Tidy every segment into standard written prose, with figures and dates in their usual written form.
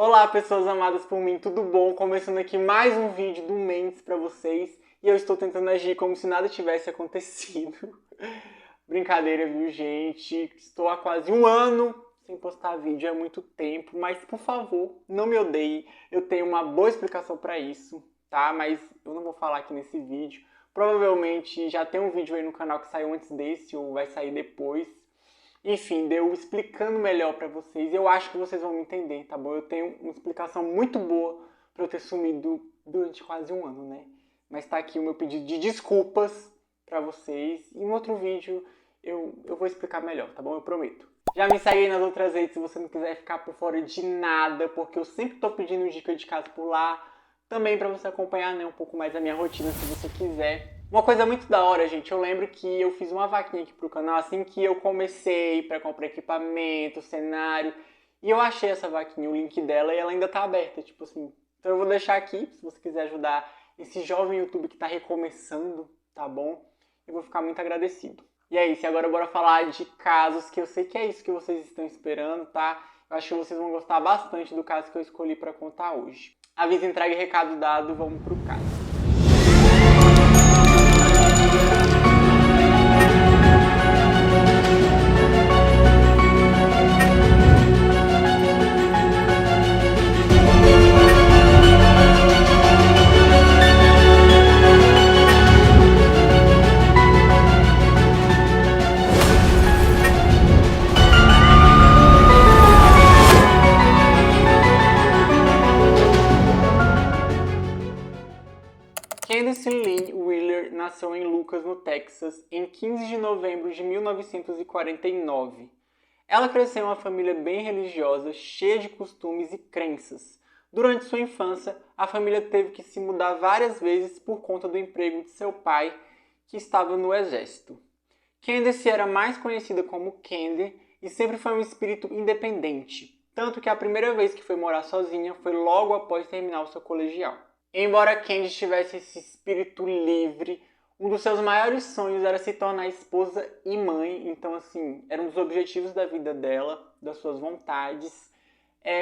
Olá, pessoas amadas por mim, tudo bom? Começando aqui mais um vídeo do Mendes pra vocês e eu estou tentando agir como se nada tivesse acontecido. Brincadeira, viu, gente? Estou há quase um ano sem postar vídeo, é muito tempo, mas por favor, não me odeie. Eu tenho uma boa explicação pra isso, tá? Mas eu não vou falar aqui nesse vídeo. Provavelmente já tem um vídeo aí no canal que saiu antes desse ou vai sair depois. Enfim, deu explicando melhor pra vocês. Eu acho que vocês vão me entender, tá bom? Eu tenho uma explicação muito boa pra eu ter sumido durante quase um ano, né? Mas tá aqui o meu pedido de desculpas pra vocês. E em outro vídeo eu vou explicar melhor, tá bom? Eu prometo. Já me segue aí nas outras redes se você não quiser ficar por fora de nada, porque eu sempre tô pedindo dica de casa por lá. Também pra você acompanhar, né, um pouco mais a minha rotina se você quiser. Uma coisa muito da hora, gente, eu lembro que eu fiz uma vaquinha aqui pro canal assim que eu comecei para comprar equipamento, cenário, e eu achei essa vaquinha, o link dela, e ela ainda tá aberta, tipo assim. Então eu vou deixar aqui, se você quiser ajudar esse jovem YouTube que tá recomeçando, tá bom? Eu vou ficar muito agradecido. E é isso, e agora bora falar de casos, que eu sei que é isso que vocês estão esperando, tá? Eu acho que vocês vão gostar bastante do caso que eu escolhi para contar hoje. Aviso, entrega e recado dado, vamos pro caso. Candice Lynn Wheeler nasceu em Lucas, no Texas, em 15 de novembro de 1949. Ela cresceu em uma família bem religiosa, cheia de costumes e crenças. Durante sua infância, a família teve que se mudar várias vezes por conta do emprego de seu pai, que estava no exército. Candice era mais conhecida como Candy e sempre foi um espírito independente, tanto que a primeira vez que foi morar sozinha foi logo após terminar o seu colegial. Embora Candy tivesse esse espírito livre, um dos seus maiores sonhos era se tornar esposa e mãe, então assim, era um dos objetivos da vida dela, das suas vontades.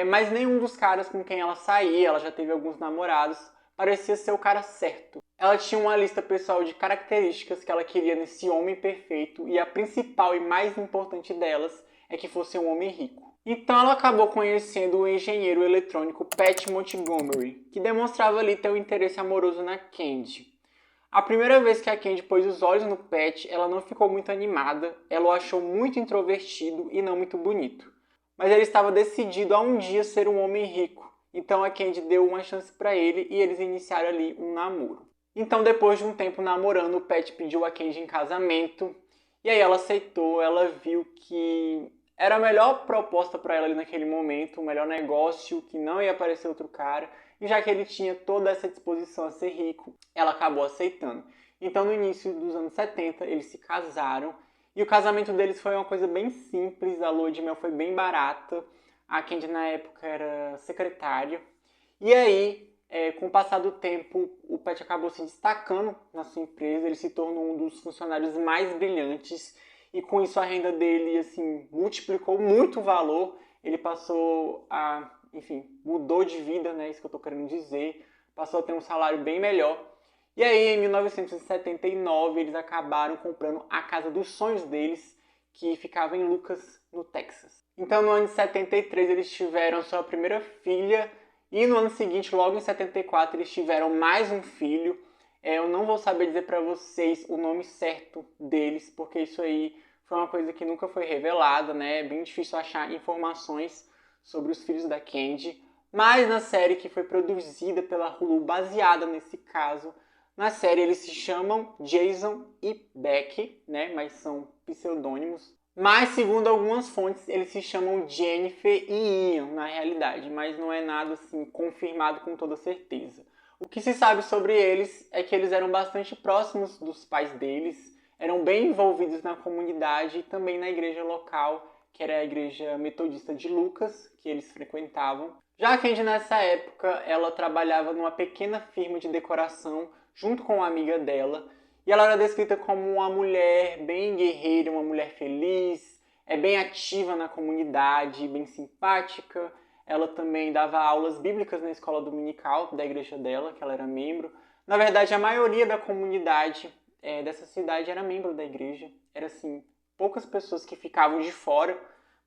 Mas nenhum dos caras com quem ela saía, ela já teve alguns namorados, parecia ser o cara certo. Ela tinha uma lista pessoal de características que ela queria nesse homem perfeito, e a principal e mais importante delas é que fosse um homem rico. Então ela acabou conhecendo o engenheiro eletrônico Pat Montgomery, que demonstrava ali ter um interesse amoroso na Candy. A primeira vez que a Candy pôs os olhos no Pat, ela não ficou muito animada, ela o achou muito introvertido e não muito bonito. Mas ele estava decidido a um dia ser um homem rico, então a Candy deu uma chance para ele e eles iniciaram ali um namoro. Então depois de um tempo namorando, o Pat pediu a Candy em casamento, e aí ela aceitou, ela viu que era a melhor proposta para ela ali naquele momento, o melhor negócio, que não ia aparecer outro cara. E já que ele tinha toda essa disposição a ser rico, ela acabou aceitando. Então no início dos anos 70, eles se casaram. E o casamento deles foi uma coisa bem simples, a lua de mel foi bem barata. A Candy na época era secretária. E aí, com o passar do tempo, o Pat acabou se destacando na sua empresa. Ele se tornou um dos funcionários mais brilhantes. E com isso a renda dele, assim, multiplicou muito o valor. Ele passou a, enfim, mudou de vida, né? Isso que eu tô querendo dizer. Passou a ter um salário bem melhor. E aí, em 1979, eles acabaram comprando a casa dos sonhos deles, que ficava em Lucas, no Texas. Então, no ano de 73, eles tiveram sua primeira filha. E no ano seguinte, logo em 74, eles tiveram mais um filho. Eu não vou saber dizer para vocês o nome certo deles, porque isso aí foi uma coisa que nunca foi revelada, né? É bem difícil achar informações sobre os filhos da Candy. Mas na série que foi produzida pela Hulu, baseada nesse caso, na série eles se chamam Jason e Becky, né? Mas são pseudônimos. Mas, segundo algumas fontes, eles se chamam Jennifer e Ian, na realidade. Mas não é nada assim confirmado com toda certeza. O que se sabe sobre eles é que eles eram bastante próximos dos pais deles, eram bem envolvidos na comunidade e também na igreja local, que era a igreja metodista de Lucas, que eles frequentavam. Já a Candy, nessa época, ela trabalhava numa pequena firma de decoração junto com uma amiga dela, e ela era descrita como uma mulher bem guerreira, uma mulher feliz, bem ativa na comunidade, bem simpática. Ela também dava aulas bíblicas na escola dominical da igreja dela, que ela era membro. Na verdade, a maioria da comunidade dessa cidade era membro da igreja. Era assim, poucas pessoas que ficavam de fora,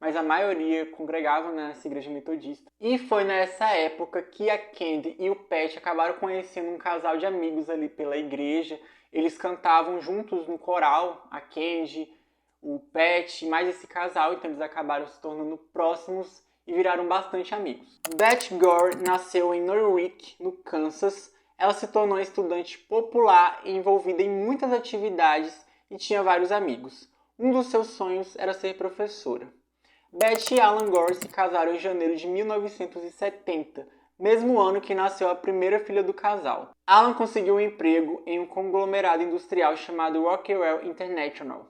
mas a maioria congregava nessa igreja metodista. E foi nessa época que a Candy e o Pat acabaram conhecendo um casal de amigos ali pela igreja. Eles cantavam juntos no coral, a Candy, o Pat, mais esse casal, então eles acabaram se tornando próximos e viraram bastante amigos. Beth Gore nasceu em Norwich, no Kansas. Ela se tornou uma estudante popular e envolvida em muitas atividades e tinha vários amigos. Um dos seus sonhos era ser professora. Beth e Alan Gore se casaram em janeiro de 1970, mesmo ano que nasceu a primeira filha do casal. Alan conseguiu um emprego em um conglomerado industrial chamado Rockwell International.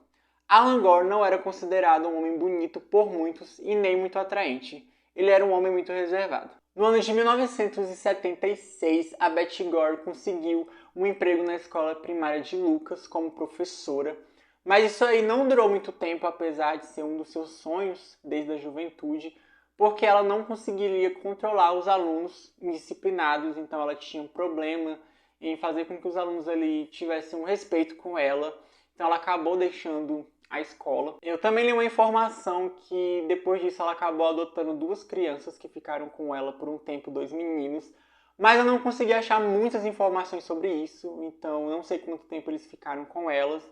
Alan Gore não era considerado um homem bonito por muitos e nem muito atraente. Ele era um homem muito reservado. No ano de 1976, a Beth Gore conseguiu um emprego na escola primária de Lucas como professora, mas isso aí não durou muito tempo, apesar de ser um dos seus sonhos desde a juventude, porque ela não conseguiria controlar os alunos indisciplinados, então ela tinha um problema em fazer com que os alunos ali tivessem um respeito com ela, então ela acabou deixando a escola. Eu também li uma informação que depois disso ela acabou adotando 2 crianças que ficaram com ela por um tempo, 2 meninos, mas eu não consegui achar muitas informações sobre isso, então não sei quanto tempo eles ficaram com elas,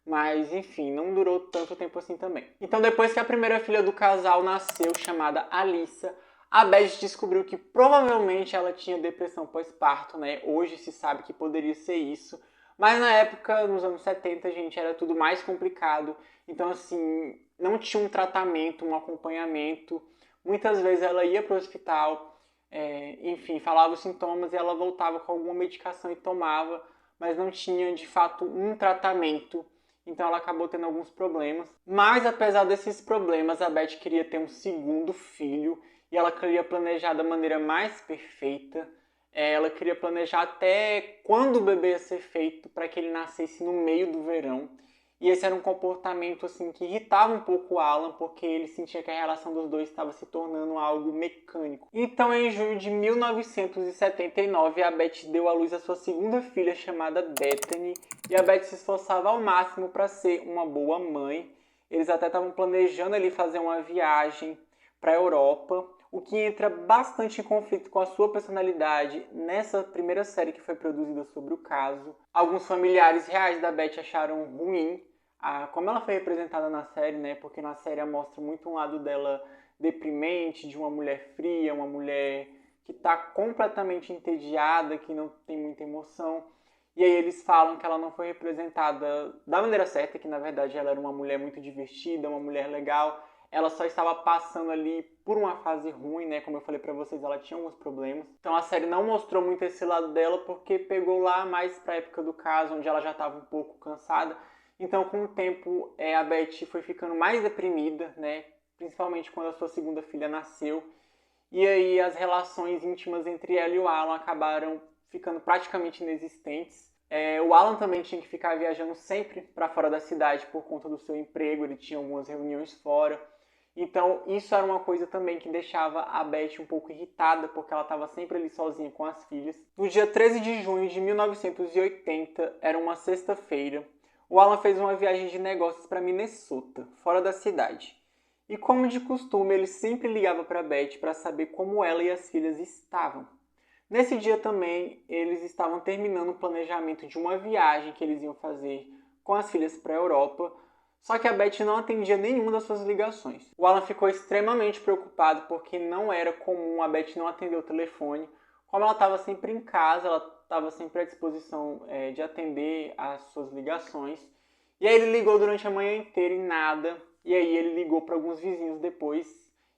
mas enfim, não durou tanto tempo assim também. Então depois que a primeira filha do casal nasceu, chamada Alyssa, a Beth descobriu que provavelmente ela tinha depressão pós-parto, né? Hoje se sabe que poderia ser isso, mas na época, nos anos 70, gente, era tudo mais complicado. Então, assim, não tinha um tratamento, um acompanhamento. Muitas vezes ela ia para o hospital, enfim, falava os sintomas e ela voltava com alguma medicação e tomava, mas não tinha, de fato, um tratamento. Então ela acabou tendo alguns problemas. Mas, apesar desses problemas, a Beth queria ter um segundo filho e ela queria planejar da maneira mais perfeita. Ela queria planejar até quando o bebê ia ser feito para que ele nascesse no meio do verão. E esse era um comportamento assim que irritava um pouco o Alan, porque ele sentia que a relação dos dois estava se tornando algo mecânico. Então, em junho de 1979, a Beth deu à luz a sua segunda filha, chamada Bethany, e a Beth se esforçava ao máximo para ser uma boa mãe. Eles até estavam planejando ali fazer uma viagem para a Europa, o que entra bastante em conflito com a sua personalidade nessa primeira série que foi produzida sobre o caso. Alguns familiares reais da Beth acharam ruim como ela foi representada na série, né? Porque na série mostra muito um lado dela deprimente, de uma mulher fria, uma mulher que está completamente entediada, que não tem muita emoção. E aí eles falam que ela não foi representada da maneira certa, que na verdade ela era uma mulher muito divertida, uma mulher legal. Ela só estava passando ali por uma fase ruim, né? Como eu falei pra vocês, ela tinha alguns problemas. Então a série não mostrou muito esse lado dela, porque pegou lá mais pra época do caso, onde ela já estava um pouco cansada. Então, com o tempo, a Beth foi ficando mais deprimida, né? Principalmente quando a sua segunda filha nasceu. E aí as relações íntimas entre ela e o Alan acabaram ficando praticamente inexistentes. O Alan também tinha que ficar viajando sempre para fora da cidade por conta do seu emprego, ele tinha algumas reuniões fora. Então isso era uma coisa também que deixava a Beth um pouco irritada, porque ela estava sempre ali sozinha com as filhas. No dia 13 de junho de 1980, era uma sexta-feira, o Alan fez uma viagem de negócios para Minnesota, fora da cidade. E como de costume, ele sempre ligava para Beth para saber como ela e as filhas estavam. Nesse dia também, eles estavam terminando o planejamento de uma viagem que eles iam fazer com as filhas para a Europa, só que a Beth não atendia nenhuma das suas ligações. O Alan ficou extremamente preocupado porque não era comum a Beth não atender o telefone. Como ela estava sempre em casa, ela estava sempre à disposição de atender às suas ligações. E aí ele ligou durante a manhã inteira e nada. E aí ele ligou para alguns vizinhos depois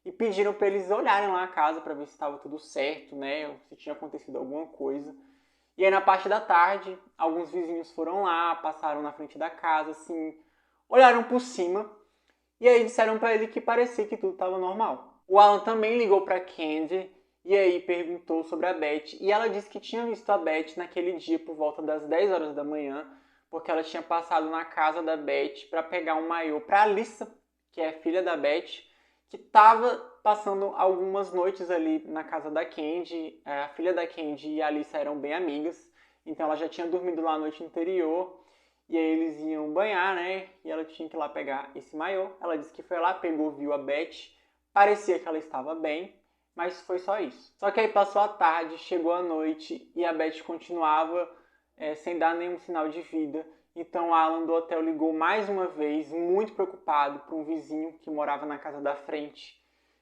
e pediram para eles olharem lá a casa para ver se estava tudo certo, né? Se tinha acontecido alguma coisa. E aí na parte da tarde, alguns vizinhos foram lá, passaram na frente da casa, assim, olharam por cima e aí disseram para ele que parecia que tudo estava normal. O Alan também ligou para Candy e aí perguntou sobre a Beth, e ela disse que tinha visto a Beth naquele dia por volta das 10 horas da manhã, porque ela tinha passado na casa da Beth para pegar um maiô para Alyssa, que é filha da Beth, que estava passando algumas noites ali na casa da Candy. A filha da Candy e a Alyssa eram bem amigas, então ela já tinha dormido lá a noite anterior, e aí eles iam banhar, né? E ela tinha que ir lá pegar esse maiô. Ela disse que foi lá, pegou, viu a Beth, parecia que ela estava bem, mas foi só isso. Só que aí passou a tarde, chegou a noite e a Beth continuava sem dar nenhum sinal de vida. Então Alan do hotel ligou mais uma vez, muito preocupado, para um vizinho que morava na casa da frente,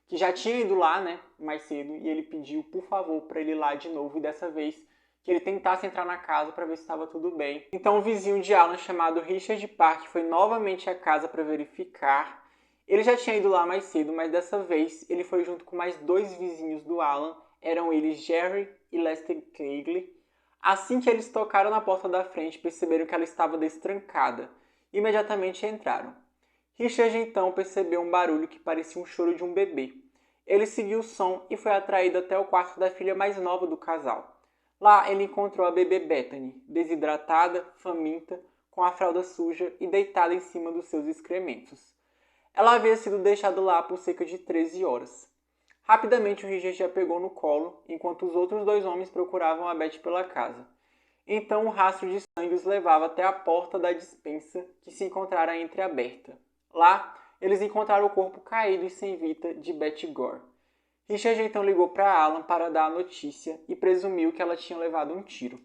que já tinha ido lá, né, mais cedo, e ele pediu, por favor, para ele ir lá de novo, e dessa vez que ele tentasse entrar na casa para ver se estava tudo bem. Então o vizinho de Alan, chamado Richard Park, foi novamente à casa para verificar. Ele já tinha ido lá mais cedo, mas dessa vez ele foi junto com mais 2 vizinhos do Alan, eram eles Jerry e Lester Craigley. Assim que eles tocaram na porta da frente, perceberam que ela estava destrancada. Imediatamente entraram. Richard então percebeu um barulho que parecia um choro de um bebê. Ele seguiu o som e foi atraído até o quarto da filha mais nova do casal. Lá ele encontrou a bebê Bethany, desidratada, faminta, com a fralda suja e deitada em cima dos seus excrementos. Ela havia sido deixada lá por cerca de 13 horas. Rapidamente o Richard a pegou no colo, enquanto os outros 2 homens procuravam a Beth pela casa. Então um rastro de sangue os levava até a porta da despensa, que se encontrara entreaberta. Lá, eles encontraram o corpo caído e sem vida de Beth Gore. Richard então ligou para Alan para dar a notícia e presumiu que ela tinha levado um tiro.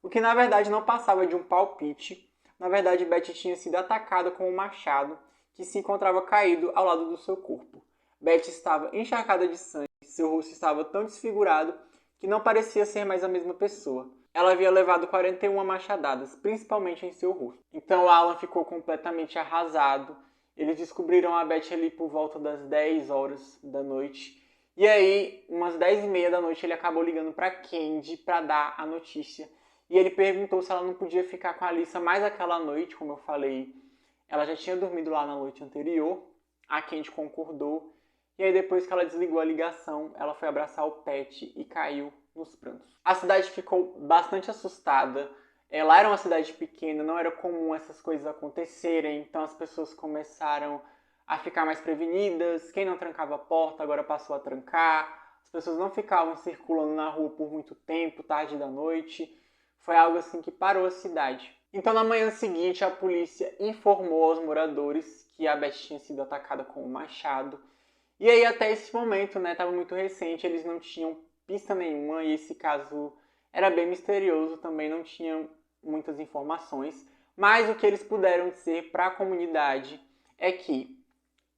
O que na verdade não passava de um palpite. Na verdade, Beth tinha sido atacada com um machado que se encontrava caído ao lado do seu corpo. Beth estava encharcada de sangue, seu rosto estava tão desfigurado que não parecia ser mais a mesma pessoa. Ela havia levado 41 machadadas, principalmente em seu rosto. Então Alan ficou completamente arrasado. Eles descobriram a Beth ali por volta das 10 horas da noite. E aí, umas 10h30 da noite, ele acabou ligando para Candy para dar a notícia. E ele perguntou se ela não podia ficar com a Alyssa mais aquela noite, como eu falei. Ela já tinha dormido lá na noite anterior. A Candy concordou. E aí, depois que ela desligou a ligação, ela foi abraçar o Pet e caiu nos prantos. A cidade ficou bastante assustada. Lá era uma cidade pequena, não era comum essas coisas acontecerem. Então as pessoas começaram a ficar mais prevenidas. Quem não trancava a porta agora passou a trancar. As pessoas não ficavam circulando na rua por muito tempo, tarde da noite. Foi algo assim que parou a cidade. Então na manhã seguinte a polícia informou aos moradores que a Beth tinha sido atacada com um machado. E aí até esse momento, né, estava muito recente, eles não tinham pista nenhuma e esse caso era bem misterioso, também não tinham muitas informações. Mas o que eles puderam dizer para a comunidade é que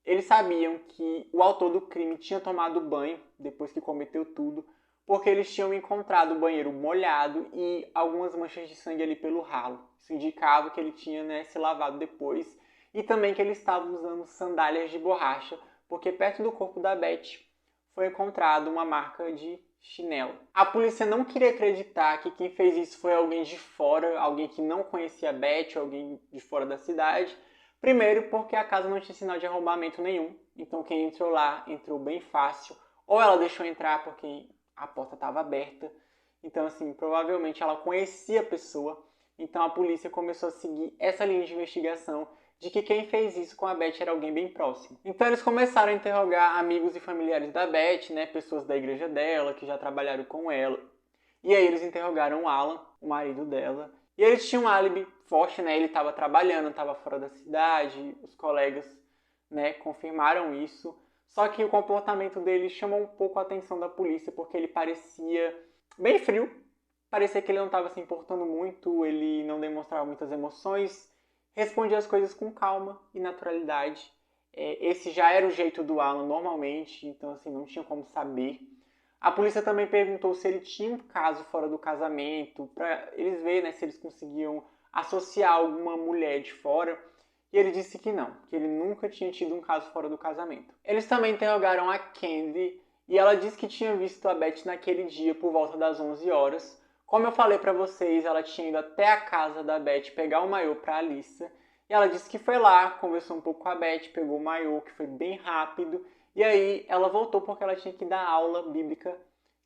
eles sabiam que o autor do crime tinha tomado banho depois que cometeu tudo, porque eles tinham encontrado o banheiro molhado e algumas manchas de sangue ali pelo ralo. Isso indicava que ele tinha, né, se lavado depois e também que ele estava usando sandálias de borracha, porque perto do corpo da Beth foi encontrado uma marca de chinelo. A polícia não queria acreditar que quem fez isso foi alguém de fora, alguém que não conhecia a Beth, alguém de fora da cidade. Primeiro porque a casa não tinha sinal de arrombamento nenhum, então quem entrou lá entrou bem fácil, ou ela deixou entrar porque a porta estava aberta. Então assim, provavelmente ela conhecia a pessoa, então a polícia começou a seguir essa linha de investigação de que quem fez isso com a Beth era alguém bem próximo. Então eles começaram a interrogar amigos e familiares da Beth, né, pessoas da igreja dela, que já trabalharam com ela. E aí eles interrogaram o Alan, o marido dela. E eles tinham um álibi forte, né, ele estava trabalhando, estava fora da cidade, os colegas, né, confirmaram isso. Só que o comportamento dele chamou um pouco a atenção da polícia, porque ele parecia bem frio. Parecia que ele não estava se importando muito, ele não demonstrava muitas emoções, respondia as coisas com calma e naturalidade. Esse já era o jeito do Alan normalmente, então assim, não tinha como saber. A polícia também perguntou se ele tinha um caso fora do casamento, para eles verem, né, se eles conseguiam associar alguma mulher de fora. E ele disse que não, que ele nunca tinha tido um caso fora do casamento. Eles também interrogaram a Candy e ela disse que tinha visto a Beth naquele dia por volta das 11 horas. Como eu falei pra vocês, ela tinha ido até a casa da Beth pegar o maiô pra Alyssa. E ela disse que foi lá, conversou um pouco com a Beth, pegou o maiô, que foi bem rápido. E aí ela voltou porque ela tinha que dar aula bíblica,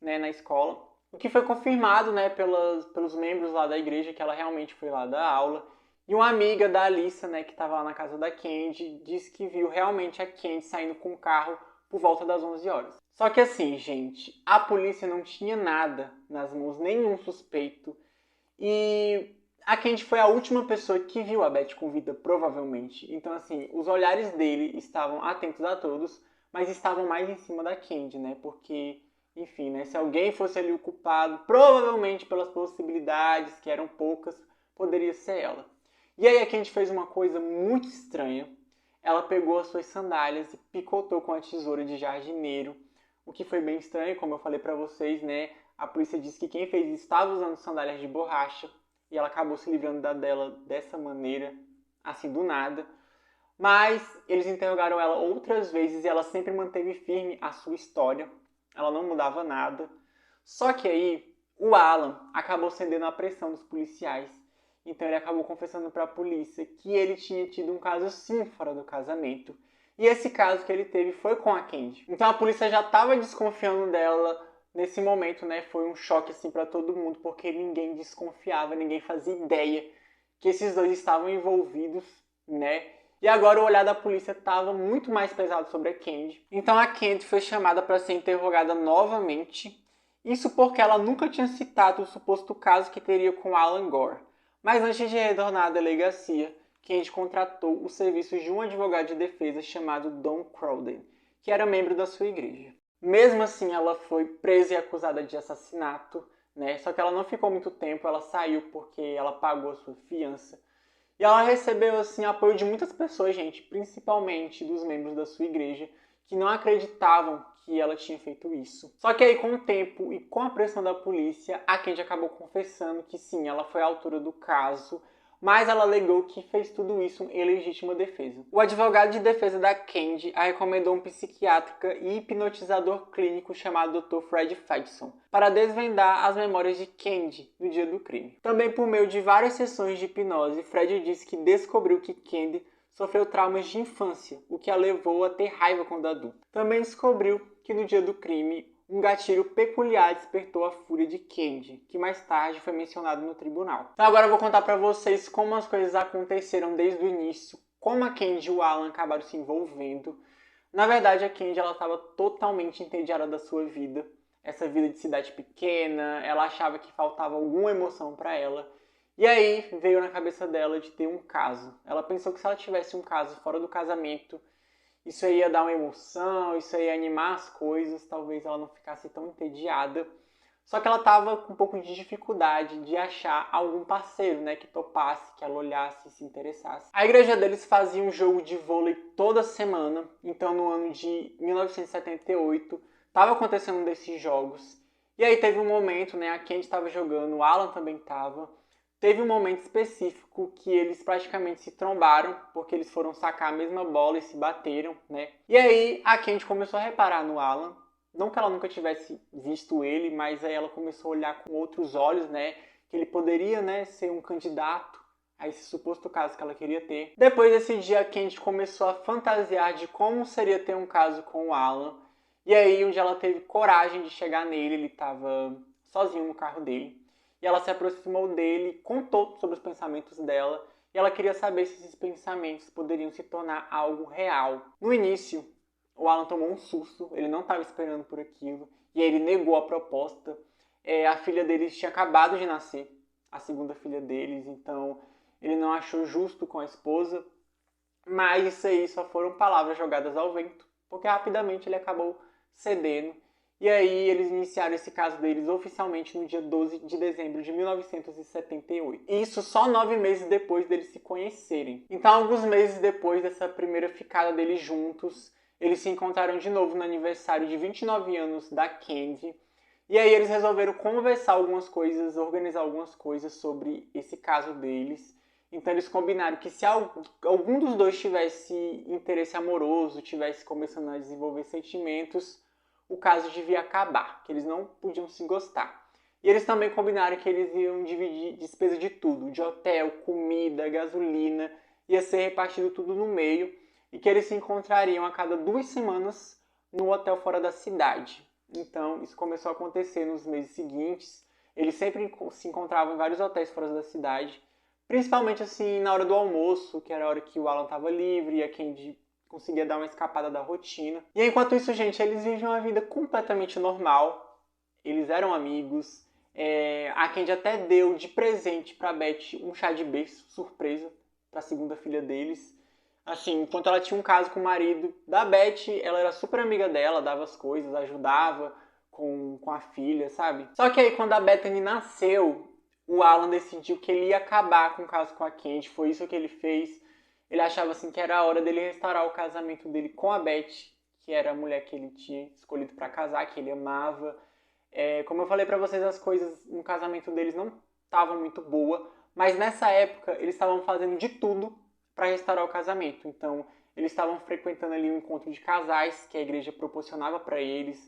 né, na escola. O que foi confirmado, né, pelos membros lá da igreja, que ela realmente foi lá dar aula. E uma amiga da Alyssa, né, que estava lá na casa da Candy, disse que viu realmente a Candy saindo com o carro por volta das 11 horas. Só que assim, gente, a polícia não tinha nada nas mãos, nenhum suspeito. E a Candy foi a última pessoa que viu a Beth com vida, provavelmente. Então, assim, os olhares dele estavam atentos a todos, mas estavam mais em cima da Candy, né? Porque, enfim, né? Se alguém fosse ali o culpado, provavelmente pelas possibilidades, que eram poucas, poderia ser ela. E aí a Candy fez uma coisa muito estranha. Ela pegou as suas sandálias e picotou com a tesoura de jardineiro, o que foi bem estranho, como eu falei pra vocês, né? A polícia disse que quem fez isso estava usando sandálias de borracha e ela acabou se livrando dela dessa maneira, assim, do nada. Mas eles interrogaram ela outras vezes e ela sempre manteve firme a sua história. Ela não mudava nada. Só que aí o Alan acabou cedendo à pressão dos policiais. Então ele acabou confessando para a polícia que ele tinha tido um caso sim fora do casamento. E esse caso que ele teve foi com a Candy. Então a polícia já estava desconfiando dela nesse momento, né? Foi um choque assim para todo mundo, porque ninguém desconfiava, ninguém fazia ideia que esses dois estavam envolvidos, né? E agora o olhar da polícia estava muito mais pesado sobre a Candy. Então a Candy foi chamada para ser interrogada novamente. Isso porque ela nunca tinha citado o suposto caso que teria com Alan Gore. Mas antes de retornar à delegacia, Candy contratou os serviços de um advogado de defesa chamado Don Crowden, que era membro da sua igreja. Mesmo assim, ela foi presa e acusada de assassinato, né? Só que ela não ficou muito tempo, ela saiu porque ela pagou a sua fiança. E ela recebeu, assim, apoio de muitas pessoas, gente, principalmente dos membros da sua igreja, que não acreditavam que ela tinha feito isso. Só que aí, com o tempo e com a pressão da polícia, a Candy acabou confessando que sim, ela foi a autora do caso, mas ela alegou que fez tudo isso em legítima defesa. O advogado de defesa da Candy a recomendou um psiquiatra e hipnotizador clínico chamado Dr. Fred Fadson para desvendar as memórias de Candy no dia do crime. Também por meio de várias sessões de hipnose, Fred disse que descobriu que Candy sofreu traumas de infância, o que a levou a ter raiva quando adulta. Também descobriu que no dia do crime, um gatilho peculiar despertou a fúria de Candy, que mais tarde foi mencionado no tribunal. Então agora eu vou contar para vocês como as coisas aconteceram desde o início, como a Candy e o Alan acabaram se envolvendo. Na verdade, a Candy estava totalmente entediada da sua vida, essa vida de cidade pequena, ela achava que faltava alguma emoção para ela. E aí veio na cabeça dela de ter um caso. Ela pensou que se ela tivesse um caso fora do casamento, isso aí ia dar uma emoção, isso aí ia animar as coisas, talvez ela não ficasse tão entediada. Só que ela estava com um pouco de dificuldade de achar algum parceiro, né, que topasse, que ela olhasse e se interessasse. A igreja deles fazia um jogo de vôlei toda semana, então no ano de 1978 estava acontecendo um desses jogos. E aí teve um momento, né, a Candy estava jogando, o Alan também estava. Teve um momento específico que eles praticamente se trombaram, porque eles foram sacar a mesma bola e se bateram, né? E aí a Candy começou a reparar no Alan. Não que ela nunca tivesse visto ele, mas aí ela começou a olhar com outros olhos, né? Que ele poderia, né, ser um candidato a esse suposto caso que ela queria ter. Depois desse dia, a Candy começou a fantasiar de como seria ter um caso com o Alan. E aí, onde ela teve coragem de chegar nele, ele estava sozinho no carro dele. E ela se aproximou dele, contou sobre os pensamentos dela, e ela queria saber se esses pensamentos poderiam se tornar algo real. No início, o Alan tomou um susto, ele não estava esperando por aquilo, e aí ele negou a proposta. A filha deles tinha acabado de nascer, a segunda filha deles, então ele não achou justo com a esposa, mas isso aí só foram palavras jogadas ao vento, porque rapidamente ele acabou cedendo. E aí eles iniciaram esse caso deles oficialmente no dia 12 de dezembro de 1978. Isso só 9 meses depois deles se conhecerem. Então, alguns meses depois dessa primeira ficada deles juntos, eles se encontraram de novo no aniversário de 29 anos da Candy. E aí eles resolveram conversar algumas coisas, organizar algumas coisas sobre esse caso deles. Então eles combinaram que se algum dos dois tivesse interesse amoroso, tivesse começando a desenvolver sentimentos, o caso devia acabar, que eles não podiam se gostar. E eles também combinaram que eles iam dividir despesa de tudo, de hotel, comida, gasolina, ia ser repartido tudo no meio, e que eles se encontrariam a cada 2 semanas no hotel fora da cidade. Então isso começou a acontecer nos meses seguintes, eles sempre se encontravam em vários hotéis fora da cidade, principalmente assim na hora do almoço, que era a hora que o Alan estava livre e a Candy conseguia dar uma escapada da rotina. E enquanto isso, gente, eles viviam uma vida completamente normal. Eles eram amigos. A Candy até deu de presente pra Beth um chá de berço, surpresa, pra segunda filha deles. Assim, enquanto ela tinha um caso com o marido da Beth, ela era super amiga dela, dava as coisas, ajudava com a filha, sabe? Só que aí, quando a Bethany nasceu, o Alan decidiu que ele ia acabar com o caso com a Candy. Foi isso que ele fez. Ele achava assim que era a hora dele restaurar o casamento dele com a Beth, que era a mulher que ele tinha escolhido para casar, que ele amava. Como eu falei para vocês, as coisas no casamento deles não estavam muito boas, mas nessa época eles estavam fazendo de tudo para restaurar o casamento. Então, eles estavam frequentando ali um encontro de casais que a igreja proporcionava para eles,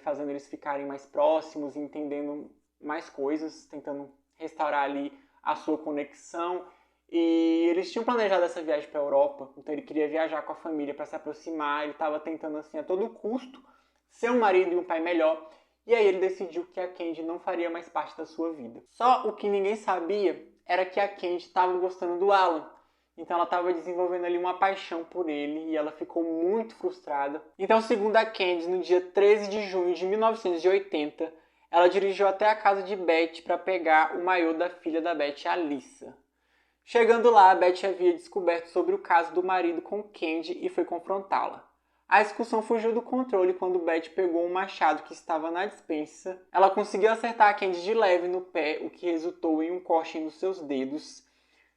fazendo eles ficarem mais próximos, entendendo mais coisas, tentando restaurar ali a sua conexão. E eles tinham planejado essa viagem para a Europa, então ele queria viajar com a família para se aproximar. Ele estava tentando assim a todo custo ser um marido e um pai melhor. E aí ele decidiu que a Candy não faria mais parte da sua vida. Só o que ninguém sabia era que a Candy estava gostando do Alan. Então ela estava desenvolvendo ali uma paixão por ele e ela ficou muito frustrada. Então, segundo a Candy, no dia 13 de junho de 1980, ela dirigiu até a casa de Beth para pegar o maiô da filha da Beth, Alyssa. Chegando lá, a Beth havia descoberto sobre o caso do marido com Candy e foi confrontá-la. A discussão fugiu do controle quando Beth pegou um machado que estava na despensa. Ela conseguiu acertar a Candy de leve no pé, o que resultou em um corte nos seus dedos.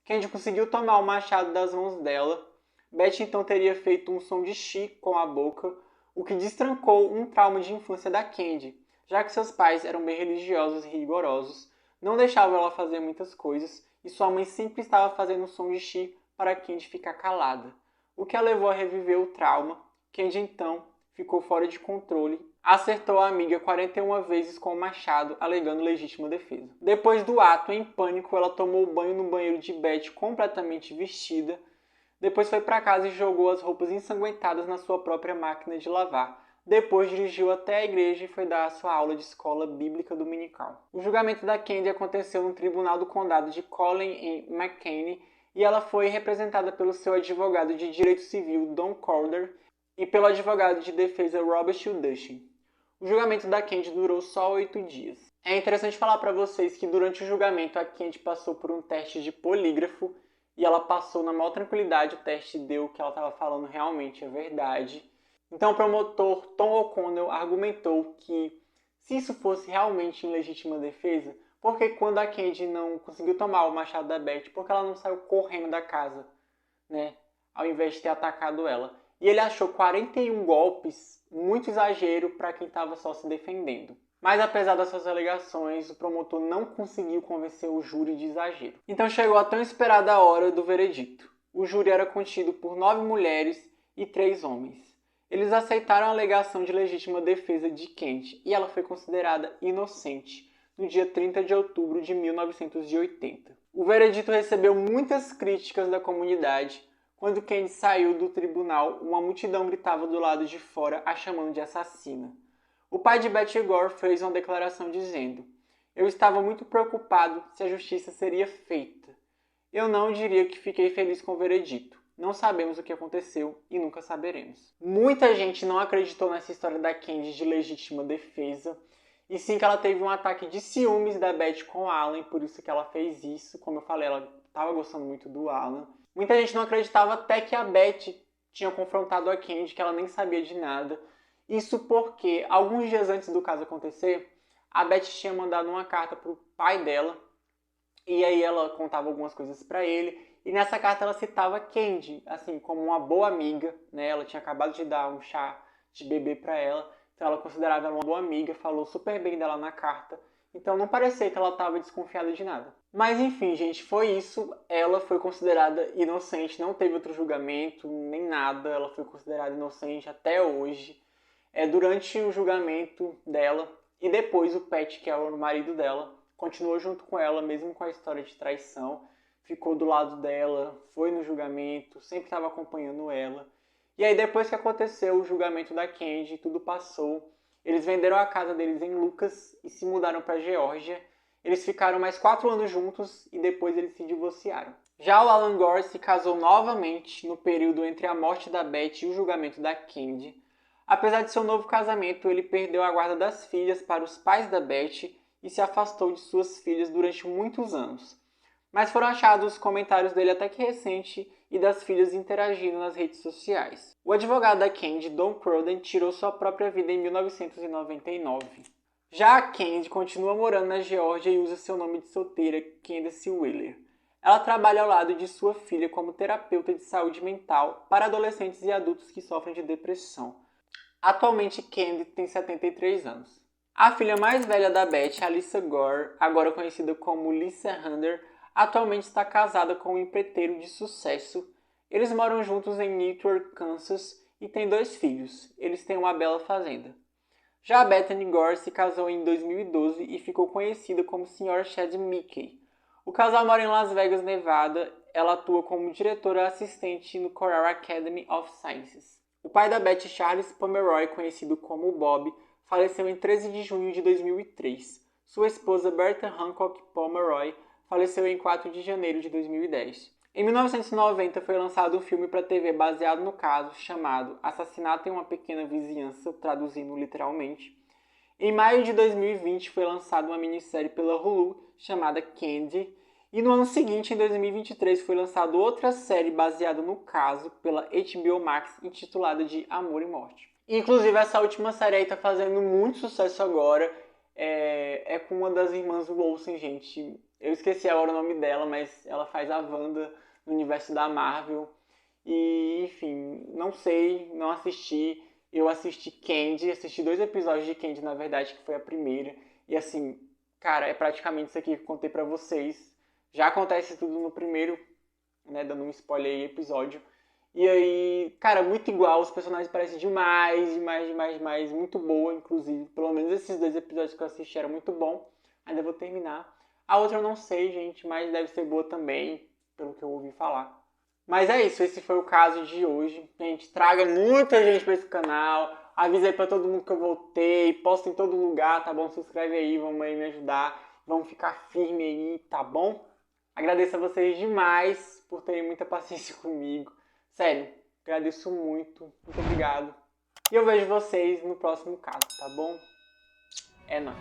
Candy conseguiu tomar o machado das mãos dela. Beth então teria feito um som de chi com a boca, o que destrancou um trauma de infância da Candy, já que seus pais eram bem religiosos e rigorosos, não deixavam ela fazer muitas coisas e sua mãe sempre estava fazendo um som de chi para Candy ficar calada, o que a levou a reviver o trauma. Candy então ficou fora de controle, acertou a amiga 41 vezes com o machado, alegando legítima defesa. Depois do ato, em pânico, ela tomou banho no banheiro de Beth completamente vestida. Depois foi para casa e jogou as roupas ensanguentadas na sua própria máquina de lavar. Depois dirigiu até a igreja e foi dar a sua aula de escola bíblica dominical. O julgamento da Candy aconteceu no tribunal do condado de Collin, em McKinney, e ela foi representada pelo seu advogado de direito civil, Don Calder, e pelo advogado de defesa, Robert Dushin. O julgamento da Candy durou só 8 dias. É interessante falar para vocês que durante o julgamento a Candy passou por um teste de polígrafo e ela passou na maior tranquilidade. O teste deu que ela estava falando realmente a verdade. Então o promotor Tom O'Connell argumentou que se isso fosse realmente em legítima defesa, porque quando a Candy não conseguiu tomar o machado da Beth, porque ela não saiu correndo da casa, né, ao invés de ter atacado ela. E ele achou 41 golpes muito exagero para quem estava só se defendendo. Mas apesar das suas alegações, o promotor não conseguiu convencer o júri de exagero. Então chegou a tão esperada hora do veredito. O júri era contido por 9 mulheres e 3 homens. Eles aceitaram a alegação de legítima defesa de Candy e ela foi considerada inocente no dia 30 de outubro de 1980. O veredito recebeu muitas críticas da comunidade. Quando Candy saiu do tribunal, uma multidão gritava do lado de fora, a chamando de assassina. O pai de Beth Gore fez uma declaração dizendo: "Eu estava muito preocupado se a justiça seria feita. Eu não diria que fiquei feliz com o veredito. Não sabemos o que aconteceu e nunca saberemos." Muita gente não acreditou nessa história da Candy de legítima defesa, e sim que ela teve um ataque de ciúmes da Beth com Alan, por isso que ela fez isso. Como eu falei, ela estava gostando muito do Alan. Muita gente não acreditava até que a Beth tinha confrontado a Candy, que ela nem sabia de nada. Isso porque, alguns dias antes do caso acontecer, a Beth tinha mandado uma carta para o pai dela, e aí ela contava algumas coisas para ele, e nessa carta ela citava Candy, assim, como uma boa amiga, né? Ela tinha acabado de dar um chá de bebê para ela, então ela considerava ela uma boa amiga, falou super bem dela na carta, então não parecia que ela estava desconfiada de nada. Mas enfim, gente, foi isso. Ela foi considerada inocente, não teve outro julgamento, nem nada. Ela foi considerada inocente até hoje. Durante o julgamento dela, e depois o Pat, que é o marido dela, continuou junto com ela, mesmo com a história de traição. Ficou do lado dela, foi no julgamento, sempre estava acompanhando ela. E aí depois que aconteceu o julgamento da Candy, tudo passou. Eles venderam a casa deles em Lucas e se mudaram para a Geórgia. Eles ficaram mais 4 anos juntos e depois eles se divorciaram. Já o Alan Gore se casou novamente no período entre a morte da Beth e o julgamento da Candy. Apesar de seu novo casamento, ele perdeu a guarda das filhas para os pais da Beth e se afastou de suas filhas durante muitos anos. Mas foram achados comentários dele até que recente e das filhas interagindo nas redes sociais. O advogado da Candy, Don Crowden, tirou sua própria vida em 1999. Já a Candy continua morando na Geórgia e usa seu nome de solteira, Candace Wheeler. Ela trabalha ao lado de sua filha como terapeuta de saúde mental para adolescentes e adultos que sofrem de depressão. Atualmente, Candy tem 73 anos. A filha mais velha da Beth, Alyssa Gore, agora conhecida como Lisa Hunter, atualmente está casada com um empreiteiro de sucesso. Eles moram juntos em Newark, Kansas, e têm 2 filhos. Eles têm uma bela fazenda. Já a Bethany Gore se casou em 2012 e ficou conhecida como Sra. Chad Mickey. O casal mora em Las Vegas, Nevada. Ela atua como diretora assistente no Coral Academy of Sciences. O pai da Beth, Charles Pomeroy, conhecido como Bob, faleceu em 13 de junho de 2003. Sua esposa, Bertha Hancock Pomeroy, faleceu em 4 de janeiro de 2010. Em 1990 foi lançado um filme para TV baseado no caso, chamado Assassinato em uma Pequena Vizinhança, traduzindo literalmente. Em maio de 2020 foi lançada uma minissérie pela Hulu, chamada Candy, e no ano seguinte, em 2023, foi lançada outra série baseada no caso pela HBO Max, intitulada de Amor e Morte. Inclusive, essa última série aí tá fazendo muito sucesso agora, é com uma das irmãs Olsen, gente. Eu esqueci agora o nome dela, mas ela faz a Wanda no universo da Marvel. E, enfim, não sei, não assisti. Eu assisti Candy, assisti 2 episódios de Candy, na verdade, que foi a primeira. E assim, cara, é praticamente isso aqui que eu contei pra vocês. Já acontece tudo no primeiro, né, dando um spoiler aí, episódio. E aí, cara, muito igual, os personagens parecem demais, muito boa, inclusive. Pelo menos esses 2 episódios que eu assisti eram muito bom. Ainda vou terminar. A outra eu não sei, gente, mas deve ser boa também, pelo que eu ouvi falar. Mas é isso, esse foi o caso de hoje. Gente, traga muita gente pra esse canal. Avisa aí pra todo mundo que eu voltei. Posta em todo lugar, tá bom? Se inscreve aí, vamos aí me ajudar. Vamos ficar firme aí, tá bom? Agradeço a vocês demais por terem muita paciência comigo. Sério, agradeço muito. Muito obrigado. E eu vejo vocês no próximo caso, tá bom? É nóis.